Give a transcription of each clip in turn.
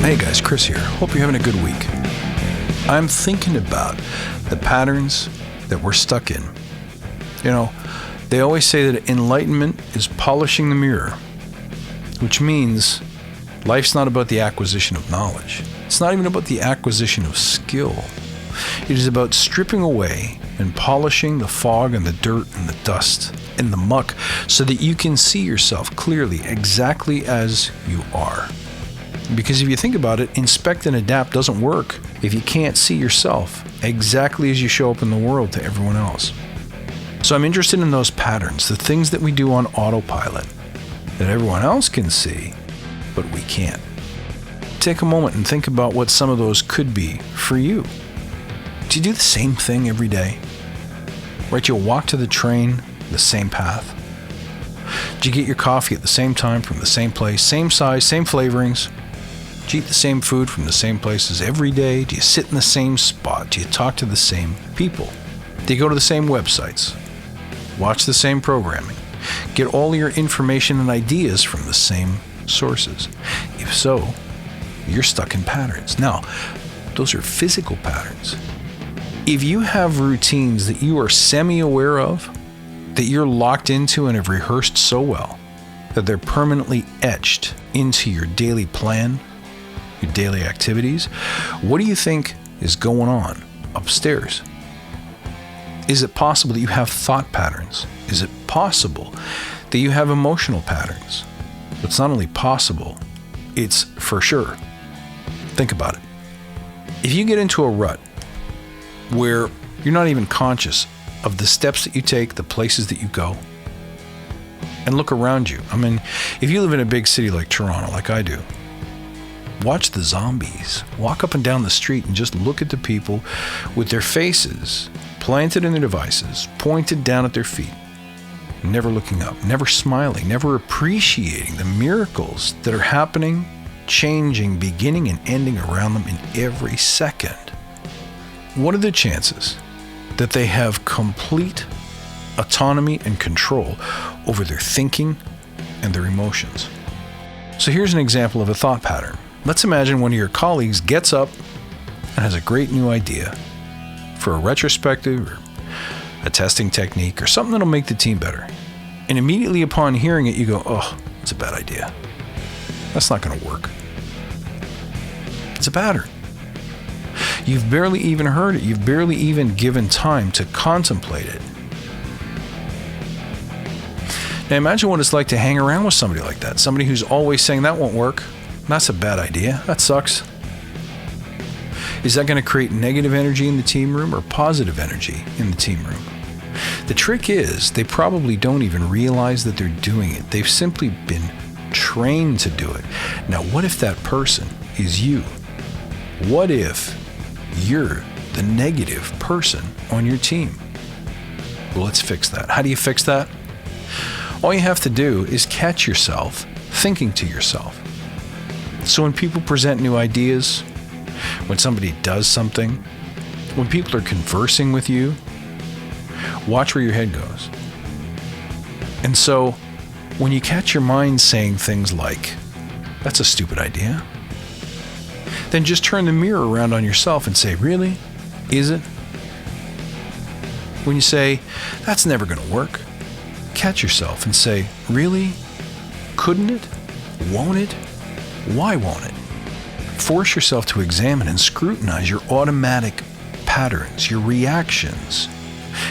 Hey guys, Chris here. Hope you're having a good week. I'm thinking about the patterns that we're stuck in. You know, they always say that enlightenment is polishing the mirror, which means life's not about the acquisition of knowledge. It's not even about the acquisition of skill. It is about stripping away and polishing the fog and the dirt and the dust and the muck so that you can see yourself clearly exactly as you are. Because if you think about it, inspect and adapt doesn't work if you can't see yourself exactly as you show up in the world to everyone else. So I'm interested in those patterns, the things that we do on autopilot that everyone else can see, but we can't. Take a moment and think about what some of those could be for you. Do you do the same thing every day? Right, you'll walk to the train the same path. Do you get your coffee at the same time from the same place, same size, same flavorings? Do you eat the same food from the same places every day? Do you sit in the same spot? Do you talk to the same people? Do you go to the same websites? Watch the same programming? Get all your information and ideas from the same sources? If so, you're stuck in patterns. Now, those are physical patterns. If you have routines that you are semi-aware of, that you're locked into and have rehearsed so well, that they're permanently etched into your daily plan, your daily activities, what do you think is going on upstairs? Is it possible that you have thought patterns? Is it possible that you have emotional patterns? It's not only possible, it's for sure. Think about it. If you get into a rut where you're not even conscious of the steps that you take, the places that you go, and look around you. I mean, if you live in a big city like Toronto, like I do, watch the zombies. Walk up and down the street and just look at the people with their faces planted in their devices, pointed down at their feet, never looking up, never smiling, never appreciating the miracles that are happening, changing, beginning and ending around them in every second. What are the chances that they have complete autonomy and control over their thinking and their emotions? So here's an example of a thought pattern. Let's imagine one of your colleagues gets up and has a great new idea for a retrospective or a testing technique or something that'll make the team better. And immediately upon hearing it, you go, oh, it's a bad idea. That's not going to work. It's a pattern. You've barely even heard it. You've barely even given time to contemplate it. Now imagine what it's like to hang around with somebody like that. Somebody who's always saying that won't work. That's a bad idea. That sucks. Is that going to create negative energy in the team room or positive energy in the team room? The trick is they probably don't even realize that they're doing it. They've simply been trained to do it. Now, what if that person is you? What if you're the negative person on your team? Well, let's fix that. How do you fix that? All you have to do is catch yourself thinking to yourself. So when people present new ideas, when somebody does something, when people are conversing with you, watch where your head goes. And so when you catch your mind saying things like, that's a stupid idea, then just turn the mirror around on yourself and say, really? Is it? When you say, that's never going to work, catch yourself and say, really? Couldn't it? Won't it? Why won't it? Force yourself to examine and scrutinize your automatic patterns, your reactions,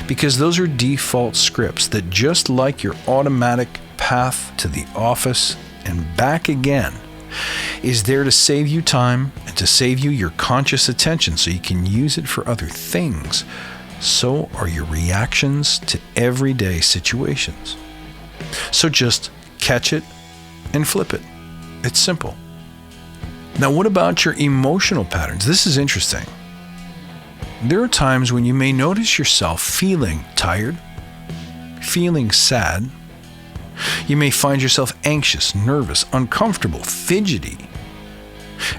because those are default scripts that, just like your automatic path to the office and back again, is there to save you time and to save you your conscious attention so you can use it for other things. So are your reactions to everyday situations. So just catch it and flip it. It's simple. Now, what about your emotional patterns? This is interesting. There are times when you may notice yourself feeling tired, feeling sad. You may find yourself anxious, nervous, uncomfortable, fidgety,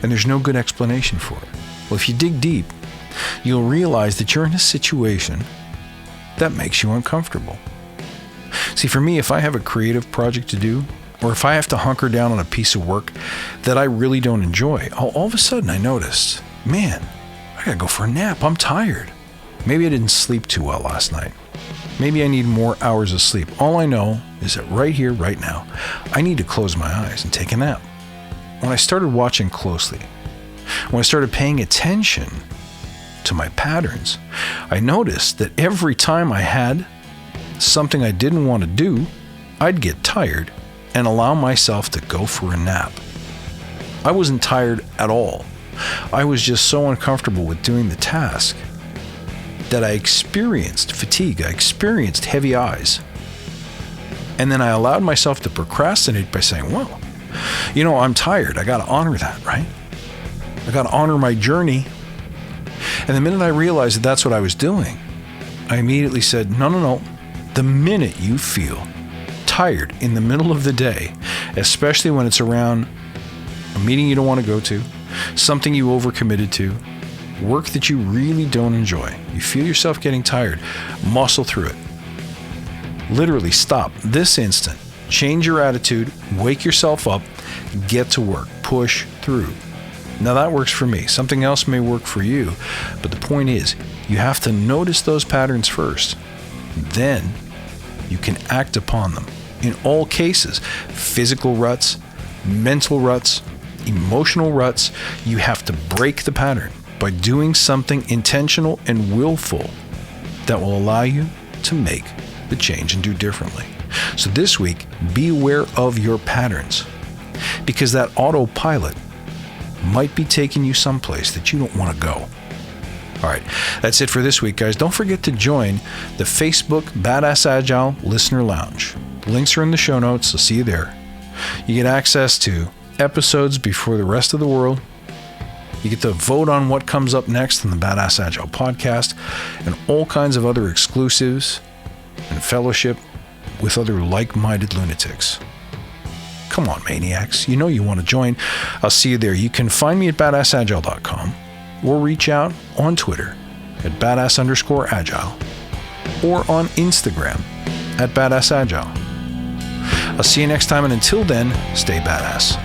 and there's no good explanation for it. Well, if you dig deep, you'll realize that you're in a situation that makes you uncomfortable. See, for me, if I have a creative project to do, or if I have to hunker down on a piece of work that I really don't enjoy, all of a sudden I noticed, man, I gotta go for a nap. I'm tired. Maybe I didn't sleep too well last night. Maybe I need more hours of sleep. All I know is that right here, right now, I need to close my eyes and take a nap. When I started watching closely, when I started paying attention to my patterns, I noticed that every time I had something I didn't want to do, I'd get tired and allow myself to go for a nap. I wasn't tired at all. I was just so uncomfortable with doing the task that I experienced fatigue. I experienced heavy eyes. And then I allowed myself to procrastinate by saying, well, I'm tired. I got to honor that, right? I got to honor my journey. And the minute I realized that that's what I was doing, I immediately said, no. The minute you feel tired in the middle of the day, especially when it's around a meeting you don't want to go to, something you overcommitted to, work that you really don't enjoy, you feel yourself getting tired, muscle through it. Literally stop this instant, change your attitude, wake yourself up, get to work, push through. Now that works for me. Something else may work for you, but the point is, you have to notice those patterns first. Then you can act upon them. In all cases, physical ruts, mental ruts, emotional ruts, you have to break the pattern by doing something intentional and willful that will allow you to make the change and do differently. So this week, be aware of your patterns, because that autopilot might be taking you someplace that you don't want to go. All right, that's it for this week, guys. Don't forget to join the Facebook Badass Agile Listener Lounge. The links are in the show notes. I'll see you there. You get access to episodes before the rest of the world. You get to vote on what comes up next in the Badass Agile podcast, and all kinds of other exclusives and fellowship with other like-minded lunatics. Come on, maniacs. You know you want to join. I'll see you there. You can find me at badassagile.com or reach out on Twitter at badass_agile or on Instagram at badassagile. I'll see you next time, and until then, stay badass.